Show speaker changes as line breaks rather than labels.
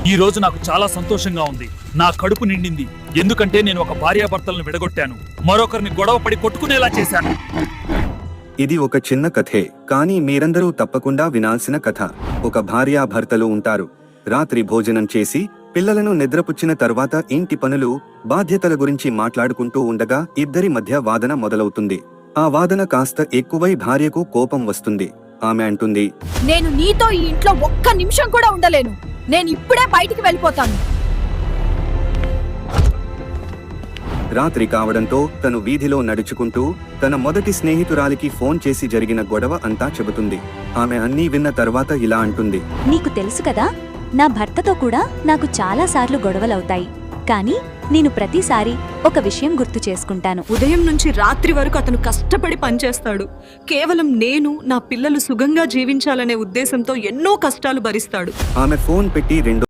ఈ రోజు నాకు చాలా సంతోషంగా ఉంది. నా కడుపు నిండింది. ఎందుకంటే నేను ఒక భార్యాభర్తలను విడగొట్టాను. మరొకరిని గొడవపడి కొట్టుకునేలా చేశాను.
ఇది ఒక చిన్న కథే, కానీ మీరందరూ తప్పకుండా వినాల్సిన కథ. ఒక భార్యాభర్తలు ఉంటారు. రాత్రి భోజనం చేసి పిల్లలను నిద్రపుచ్చిన తర్వాత ఇంటి పనులు, బాధ్యతల గురించి మాట్లాడుకుంటూ ఉండగా ఇద్దరి మధ్య వాదన మొదలవుతుంది. ఆ వాదన కాస్త ఎక్కువై భార్యకు కోపం వస్తుంది. ఆమె అంటుంది,
నేను నీతో ఈ ఇంట్లో ఒక్క నిమిషం కూడా ఉండలేను. నేను ఇప్పుడే బయటికి వెళ్ళిపోతాను.
రాత్రి కావడంతో తను వీధిలో నడుచుకుంటూ తన మొదటి స్నేహితురాలికి ఫోన్ చేసి జరిగిన గొడవ అంతా చెబుతుంది. ఆమె అన్నీ విన్న తర్వాత ఇలా అంటుంది,
నీకు తెలుసు కదా, నా భర్తతో కూడా నాకు చాలా సార్లు గొడవలవుతాయి. కానీ నేను ప్రతిసారి ఒక విషయం గుర్తు చేసుకుంటాను.
ఉదయం నుంచి రాత్రి వరకు అతను కష్టపడి పనిచేస్తాడు. కేవలం నేను, నా పిల్లలు సుఖంగా జీవించాలనే ఉద్దేశంతో ఎన్నో కష్టాలు భరిస్తాడు.
ఆమె ఫోన్ పెట్టి